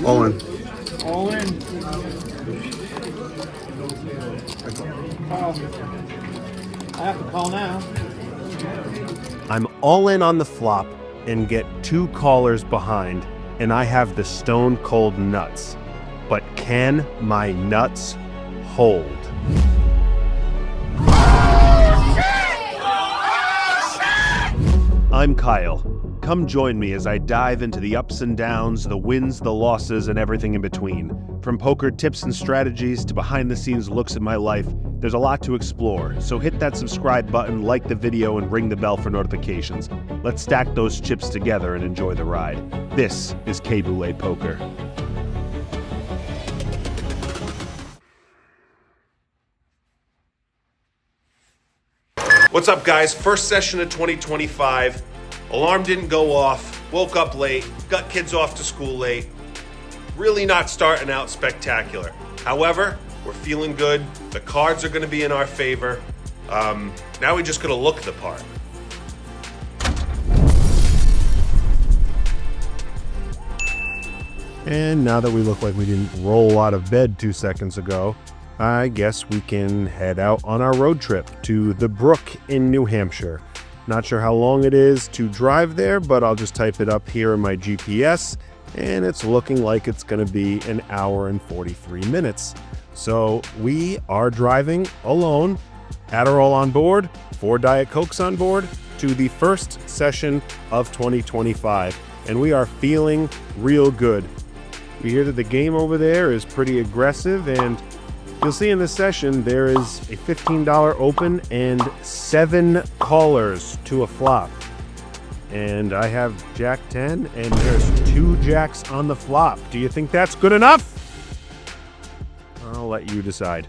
All in. All in. Call. I have to call now. I'm all in on the flop and get 2 callers behind, and I have the stone cold nuts. But can my nuts hold? I'm Kyle. Come join me as I dive into the ups and downs, the wins, the losses, and everything in between. From poker tips and strategies to behind-the-scenes looks at my life, there's a lot to explore. So hit that subscribe button, like the video, and ring the bell for notifications. Let's stack those chips together and enjoy the ride. This is K-Boule Poker. What's up, guys? First session of 2025. Alarm didn't go off. Woke up late. Got kids off to school late. Really not starting out spectacular. However, we're feeling good. The cards are going to be in our favor. Now we just got to look the part. And now that we look like we didn't roll out of bed 2 seconds ago, I guess we can head out on our road trip to the Brook in New Hampshire. Not sure how long it is to drive there, but I'll just type it up here in my GPS, and it's looking like it's going to be an hour and 43 minutes. So we are driving alone, Adderall on board, 4 Diet Cokes on board, to the first session of 2025, and we are feeling real good. We hear that the game over there is pretty aggressive, and you'll see in this session there is a $15 open and 7 callers to a flop. And I have Jack 10, and there's 2 jacks on the flop. Do you think that's good enough? I'll let you decide.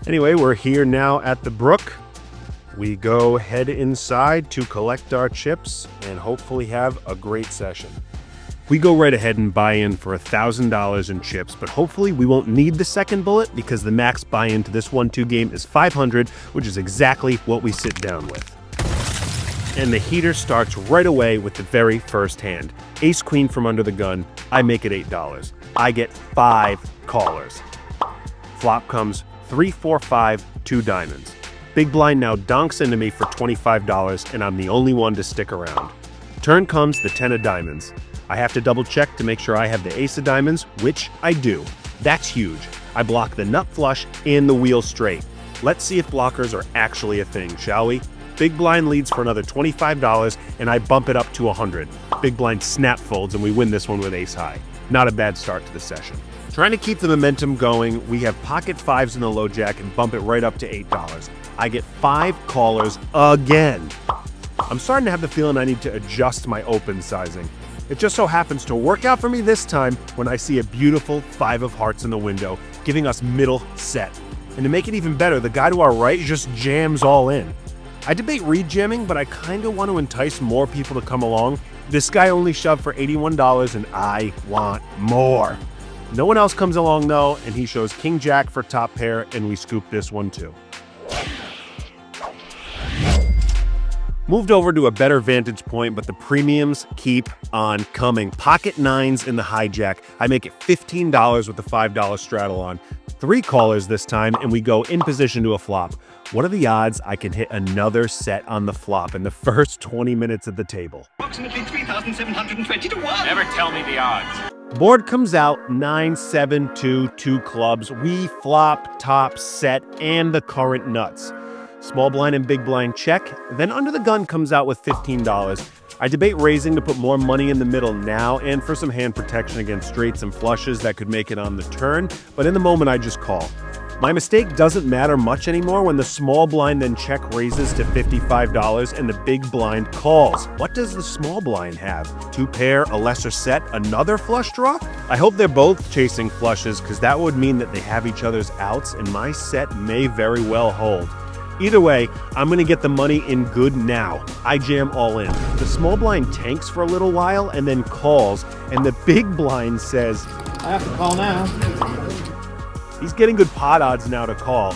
Anyway, we're here now at the Brook. We go head inside to collect our chips and hopefully have a great session. We go right ahead and buy in for $1,000 in chips, but hopefully we won't need the second bullet because the max buy-in to this 1-2 game is $500, which is exactly what we sit down with. And the heater starts right away with the very first hand. Ace-queen from under the gun, I make it $8. I get 5 callers. Flop comes 3, 4, 5, 2 diamonds. Big blind now donks into me for $25, and I'm the only one to stick around. Turn comes the 10 of diamonds. I have to double check to make sure I have the ace of diamonds, which I do. That's huge. I block the nut flush and the wheel straight. Let's see if blockers are actually a thing, shall we? Big blind leads for another $25, and I bump it up to 100. Big blind snap folds, and we win this one with ace high. Not a bad start to the session. Trying to keep the momentum going, we have pocket 5s in the low jack and bump it right up to $8. I get 5 callers again. I'm starting to have the feeling I need to adjust my open sizing. It just so happens to work out for me this time when I see a beautiful 5 of hearts in the window, giving us middle set. And to make it even better, the guy to our right just jams all in. I debate re-jamming, but I kind of want to entice more people to come along. This guy only shoved for $81, and I want more. No one else comes along though, and he shows King Jack for top pair, and we scoop this one too. Moved over to a better vantage point, but the premiums keep on coming. Pocket 9s in the hijack. I make it $15 with the $5 straddle on. 3 callers this time, and we go in position to a flop. What are the odds I can hit another set on the flop in the first 20 minutes at the table? Approximately 3,720 to 1. Never tell me the odds. Board comes out 9, 7, 2, 2 clubs. We flop, top, set, and the current nuts. Small blind and big blind check. Then under the gun comes out with $15. I debate raising to put more money in the middle now and for some hand protection against straights and flushes that could make it on the turn, but in the moment I just call. My mistake doesn't matter much anymore when the small blind then check raises to $55 and the big blind calls. What does the small blind have? 2 pair, a lesser set, another flush draw? I hope they're both chasing flushes because that would mean that they have each other's outs and my set may very well hold. Either way, I'm going to get the money in good now. I jam all in. The small blind tanks for a little while and then calls, and the big blind says, I have to call now. He's getting good pot odds now to call.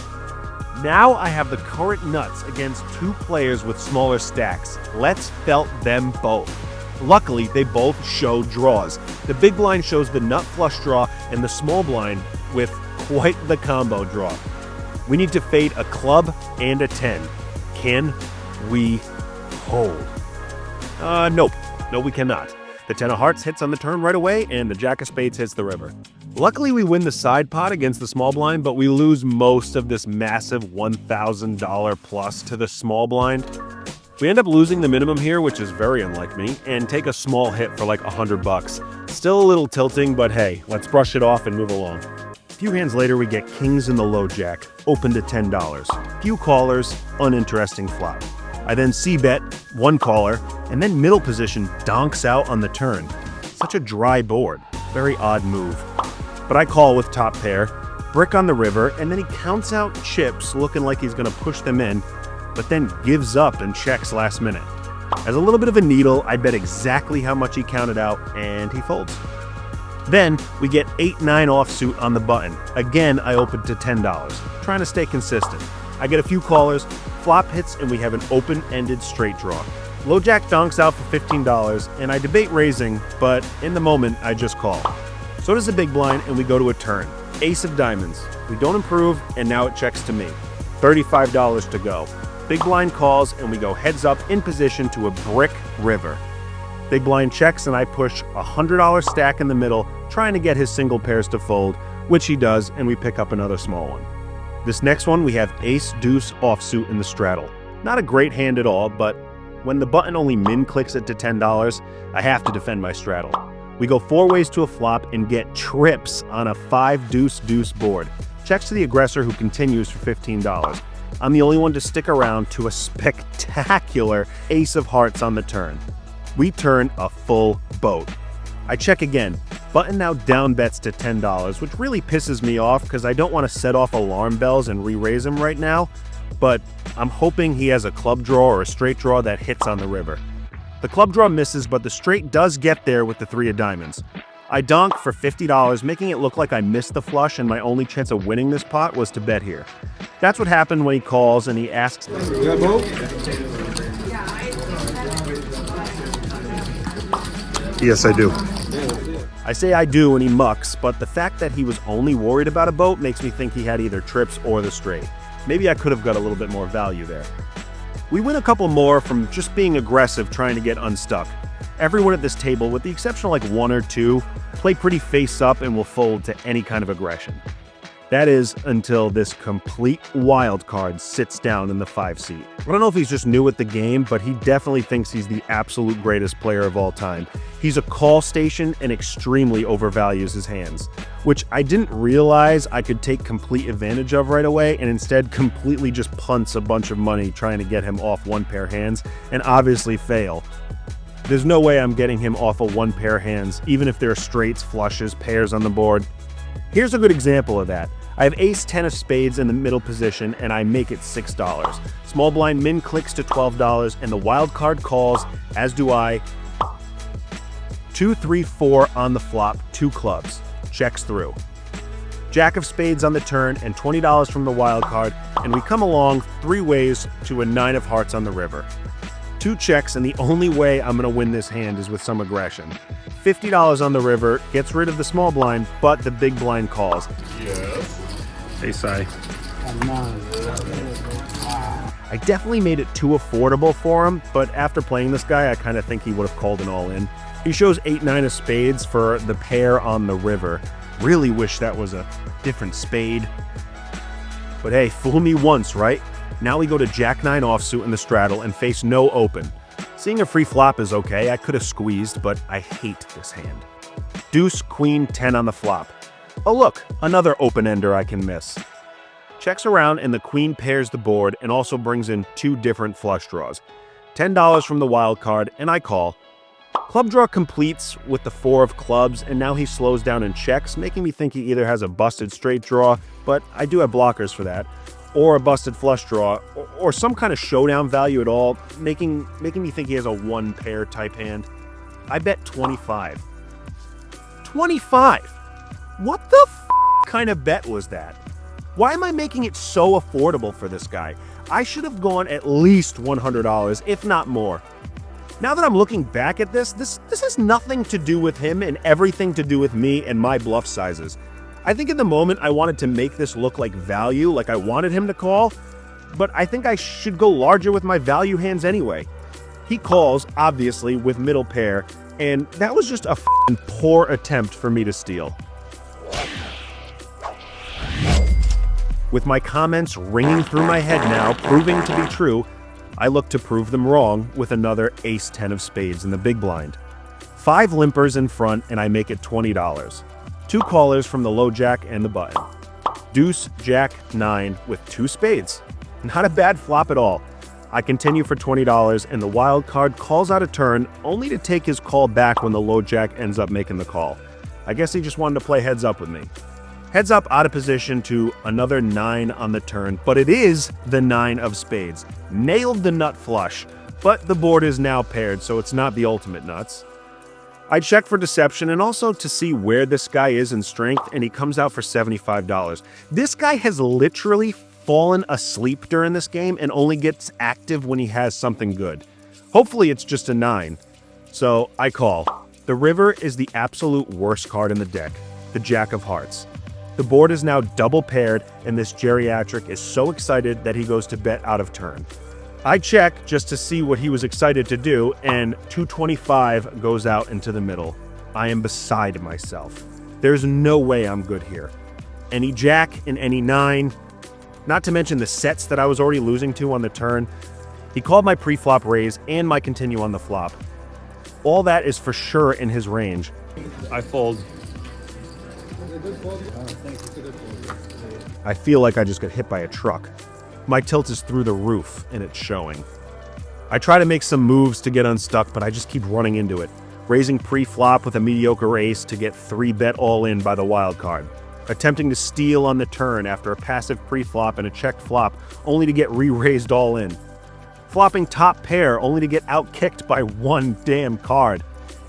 Now I have the current nuts against 2 players with smaller stacks. Let's felt them both. Luckily, they both show draws. The big blind shows the nut flush draw and the small blind with quite the combo draw. We need to fade a club and a 10. Can we hold? Nope. No, we cannot. The 10 of hearts hits on the turn right away, and the jack of spades hits the river. Luckily, we win the side pot against the small blind, but we lose most of this massive $1,000 plus to the small blind. We end up losing the minimum here, which is very unlike me, and take a small hit for like $100. Still a little tilting, but hey, let's brush it off and move along. A few hands later, we get kings in the low jack, open to $10. Few callers, uninteresting flop. I then c-bet, one caller, and then middle position donks out on the turn. Such a dry board. Very odd move. But I call with top pair, brick on the river, and then he counts out chips looking like he's going to push them in, but then gives up and checks last minute. As a little bit of a needle, I bet exactly how much he counted out, and he folds. Then we get 8-9 offsuit on the button. Again, I open to $10, trying to stay consistent. I get a few callers, flop hits, and we have an open-ended straight draw. Low jack donks out for $15, and I debate raising, but in the moment, I just call. So does the big blind, and we go to a turn. Ace of diamonds. We don't improve, and now it checks to me. $35 to go. Big blind calls, and we go heads up in position to a brick river. Big blind checks, and I push a $100 stack in the middle, trying to get his single pairs to fold, which he does, and we pick up another small one. This next one, we have ace deuce offsuit in the straddle. Not a great hand at all, but when the button only min clicks it to $10, I have to defend my straddle. We go 4 ways to a flop and get trips on a 5 deuce deuce board. Checks to the aggressor, who continues for $15. I'm the only one to stick around to a spectacular ace of hearts on the turn. We turn a full boat. I check again. Button now down bets to $10, which really pisses me off because I don't want to set off alarm bells and re-raise him right now, but I'm hoping he has a club draw or a straight draw that hits on the river. The club draw misses, but the straight does get there with the 3 of diamonds. I donk for $50, making it look like I missed the flush and my only chance of winning this pot was to bet here. That's what happened when he calls and he asks... You got both? Yes, I do. I say I do and he mucks, but the fact that he was only worried about a boat makes me think he had either trips or the straight. Maybe I could have got a little bit more value there. We win a couple more from just being aggressive trying to get unstuck. Everyone at this table, with the exception of like 1 or 2, play pretty face up and will fold to any kind of aggression. That is until this complete Wildcard sits down in the 5 seat. I don't know if he's just new at the game, but he definitely thinks he's the absolute greatest player of all time. He's a call station and extremely overvalues his hands, which I didn't realize I could take complete advantage of right away, and instead completely just punts a bunch of money trying to get him off 1 pair hands and obviously fail. There's no way I'm getting him off of 1 pair hands, even if there are straights, flushes, pairs on the board. Here's a good example of that. I have ace 10 of spades in the middle position and I make it $6. Small blind min clicks to $12 and the wild card calls, as do I. 2, 3, 4 on the flop, 2 clubs. Checks through. Jack of spades on the turn and $20 from the wild card, and we come along 3 ways to a 9 of hearts on the river. 2 checks, and the only way I'm going to win this hand is with some aggression. $50 on the river, gets rid of the small blind, but the big blind calls. Yes. Hey, Sai. I definitely made it too affordable for him, but after playing this guy, I kind of think he would have called an all-in. He shows 8-9 of spades for the pair on the river. Really wish that was a different spade. But hey, fool me once, right? Now we go to Jack 9 offsuit in the straddle and face no open. Seeing a free flop is okay, I could have squeezed, but I hate this hand. Deuce, Queen, 10 on the flop. Oh look, another open-ender I can miss. Checks around and the Queen pairs the board and also brings in 2 different flush draws. $10 from the wild card, and I call. Club draw completes with the 4 of clubs, and now he slows down and checks, making me think he either has a busted straight draw, but I do have blockers for that, or a busted flush draw, or some kind of showdown value at all, making me think he has a 1 pair type hand. I bet 25. 25? What the kind of bet was that? Why am I making it so affordable for this guy? I should have gone at least $100, if not more. Now that I'm looking back at this has nothing to do with him and everything to do with me and my bluff sizes. I think in the moment I wanted to make this look like value, like I wanted him to call, but I think I should go larger with my value hands anyway. He calls, obviously, with middle pair, and that was just a f***ing poor attempt for me to steal. With my comments ringing through my head now, proving to be true, I look to prove them wrong with another ace-10 of spades in the big blind. 5 limpers in front, and I make it $20. 2 callers from the low jack and the button. Deuce, jack, 9 with 2 spades. Not a bad flop at all. I continue for $20, and the wild card calls out a turn, only to take his call back when the low jack ends up making the call. I guess he just wanted to play heads up with me. Heads up out of position to another 9 on the turn, but it is the 9 of spades. Nailed the nut flush, but the board is now paired, so it's not the ultimate nuts. I check for deception and also to see where this guy is in strength, and he comes out for $75. This guy has literally fallen asleep during this game and only gets active when he has something good. Hopefully it's just a 9. So I call. The river is the absolute worst card in the deck, the jack of hearts. The board is now double paired, and this geriatric is so excited that he goes to bet out of turn. I check just to see what he was excited to do, and 225 goes out into the middle. I am beside myself. There's no way I'm good here. Any jack and any 9, not to mention the sets that I was already losing to on the turn. He called my pre-flop raise and my continue on the flop. All that is for sure in his range. I fold. I feel like I just got hit by a truck. My tilt is through the roof, and it's showing. I try to make some moves to get unstuck, but I just keep running into it, raising pre-flop with a mediocre ace to get 3-bet all-in by the wild card, attempting to steal on the turn after a passive pre-flop and a checked flop, only to get re-raised all-in, flopping top pair only to get out-kicked by 1 damn card,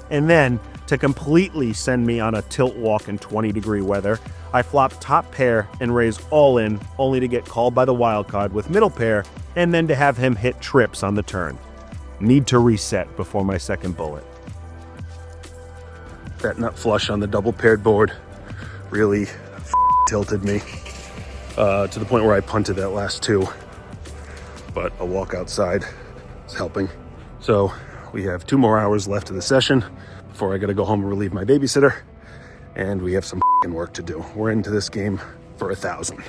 and then, to completely send me on a tilt walk in 20-degree weather, I flop top pair and raise all in, only to get called by the wild card with middle pair, and then to have him hit trips on the turn. Need to reset before my second bullet. That nut flush on the double paired board really tilted me to the point where I punted that last 2. But a walk outside is helping. So we have 2 more hours left of the session before I gotta go home and relieve my babysitter. And we have some work to do. We're into this game for 1,000.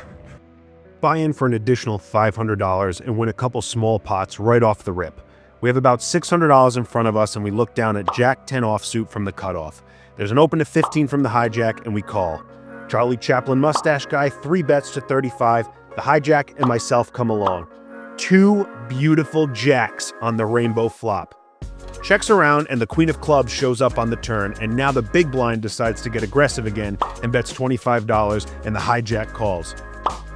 Buy in for an additional $500 and win a couple small pots right off the rip. We have about $600 in front of us, and we look down at Jack 10 offsuit from the cutoff. There's an open to 15 from the hijack, and we call. Charlie Chaplin mustache guy 3 bets to 35. The hijack and myself come along. 2 beautiful jacks on the rainbow flop. Checks around, and the queen of clubs shows up on the turn, and now the big blind decides to get aggressive again and bets $25, and the hijack calls.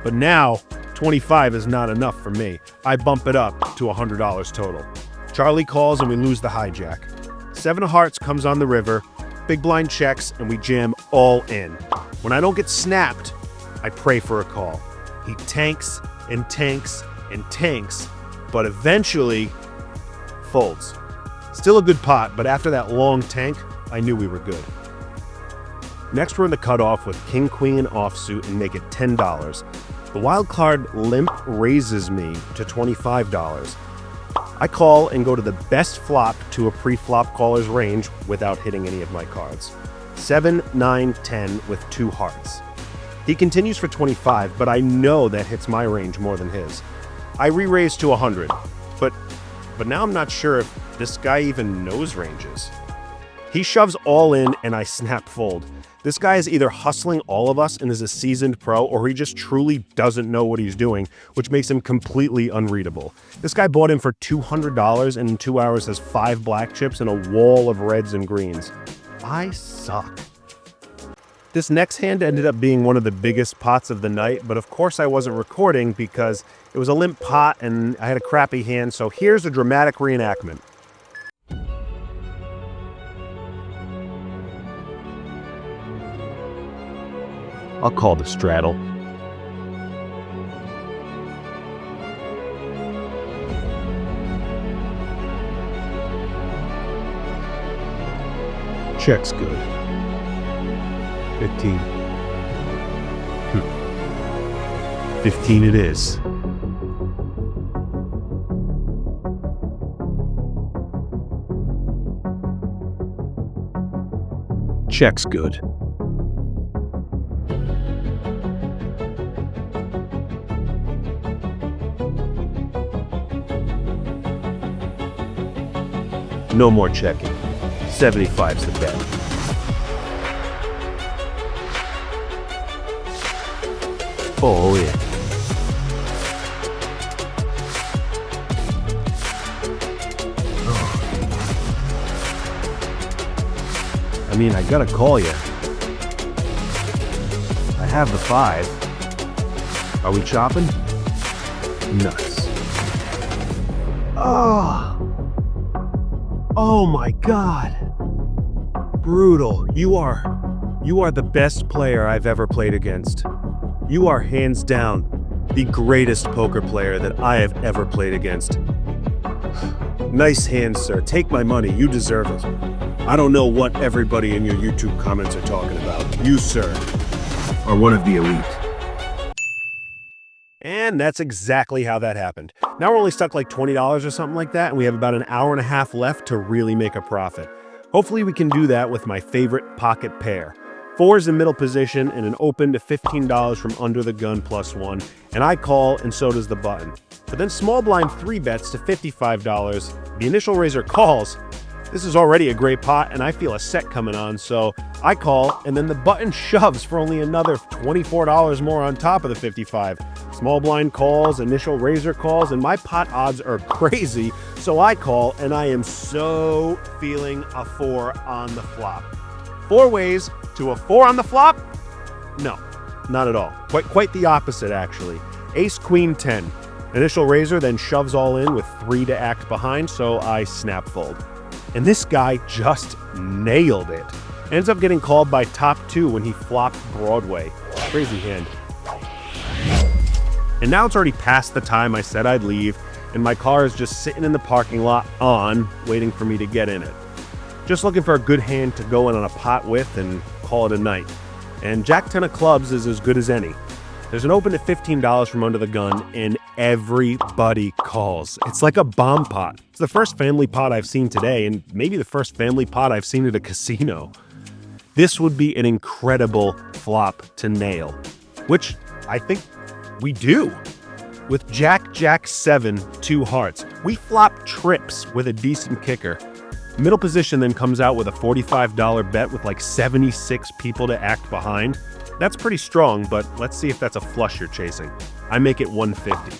But now, 25 is not enough for me. I bump it up to $100 total. Charlie calls, and we lose the hijack. 7 of hearts comes on the river, big blind checks, and we jam all in. When I don't get snapped, I pray for a call. He tanks and tanks and tanks, but eventually folds. Still a good pot, but after that long tank, I knew we were good. Next, we're in the cutoff with king-queen offsuit and make it $10. The wild card limp raises me to $25. I call and go to the best flop to a pre-flop caller's range without hitting any of my cards. 7, 9, 10 with 2 hearts. He continues for 25, but I know that hits my range more than his. I re-raise to 100, but now I'm not sure if this guy even knows ranges. He shoves all in and I snap fold. This guy is either hustling all of us and is a seasoned pro, or he just truly doesn't know what he's doing, which makes him completely unreadable. This guy bought in for $200 and in 2 hours has 5 black chips and a wall of reds and greens. I suck. This next hand ended up being one of the biggest pots of the night, but of course I wasn't recording because it was a limp pot and I had a crappy hand, so here's a dramatic reenactment. I'll call the straddle. Check's good. 15. 15 it is. Check's good. No more checking. 75's the bet. Oh yeah. I mean, I gotta call you. I have the 5. Are we chopping? Nuts. Oh my God. Brutal. You are the best player I've ever played against. You are hands down the greatest poker player that I have ever played against. Nice hand, sir. Take my money. You deserve it. I don't know what everybody in your YouTube comments are talking about. You, sir, are one of the elite. And that's exactly how that happened. Now we're only stuck like $20 or something like that, and we have about an hour and a half left to really make a profit. Hopefully we can do that with my favorite pocket pair. 4's in middle position and an open to $15 from under the gun +1, and I call and so does the button. But then small blind 3 bets to $55. The initial raiser calls. This is already a great pot, and I feel a set coming on, so I call, and then the button shoves for only another $24 more on top of the 55. Small blind calls, initial raiser calls, and my pot odds are crazy, so I call, and I am so feeling a 4 on the flop. 4 ways to a 4 on the flop? No, not at all. Quite the opposite, actually. Ace, Queen, 10. Initial raiser then shoves all in with 3 to act behind, so I snap fold. And this guy just nailed it. Ends up getting called by top 2 when he flopped Broadway. Crazy hand. And now it's already past the time I said I'd leave, and my car is just sitting in the parking lot waiting for me to get in it. Just looking for a good hand to go in on a pot with and call it a night. And Jack 10 of clubs is as good as any. There's an open at $15 from under the gun, and everybody calls. It's like a bomb pot. It's the first family pot I've seen today, and maybe the first family pot I've seen at a casino. This would be an incredible flop to nail, which I think we do. With Jack 7, 2 hearts, we flop trips with a decent kicker. Middle position then comes out with a $45 bet with like 76 people to act behind. That's pretty strong, but let's see if that's a flush you're chasing. I make it 150.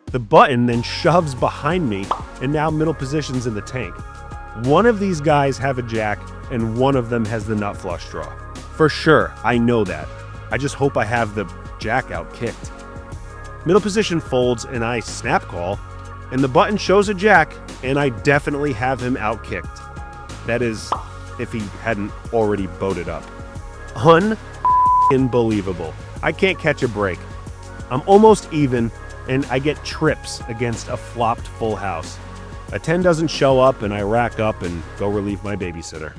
The button then shoves behind me, and now middle position's in the tank. One of these guys have a jack, and one of them has the nut flush draw. For sure, I know that. I just hope I have the jack out kicked. Middle position folds, and I snap call, and the button shows a jack, and I definitely have him out kicked. That is, if he hadn't already boated up. Unbelievable. I can't catch a break. I'm almost even, and I get trips against a flopped full house. A 10 doesn't show up, and I rack up and go relieve my babysitter.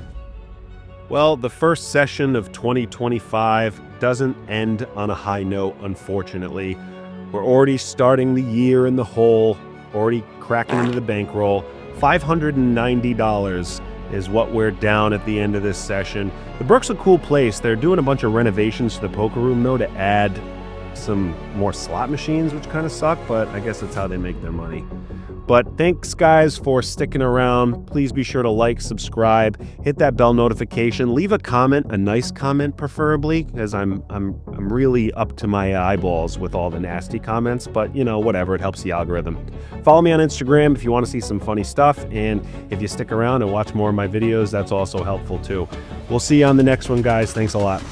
Well, the first session of 2025 doesn't end on a high note, unfortunately. We're already starting the year in the hole, already cracking into the bankroll. $590 is what we're down at the end of this session. The Brook's a cool place. They're doing a bunch of renovations to the poker room, though, to add some more slot machines, which kind of suck, but I guess that's how they make their money. But thanks, guys, for sticking around. Please be sure to like, subscribe, hit that bell notification, leave a comment, a nice comment preferably, because I'm really up to my eyeballs with all the nasty comments, but you know, whatever, it helps the algorithm. Follow me on Instagram if you want to see some funny stuff, and if you stick around and watch more of my videos, that's also helpful too. We'll see you on the next one, guys. Thanks a lot.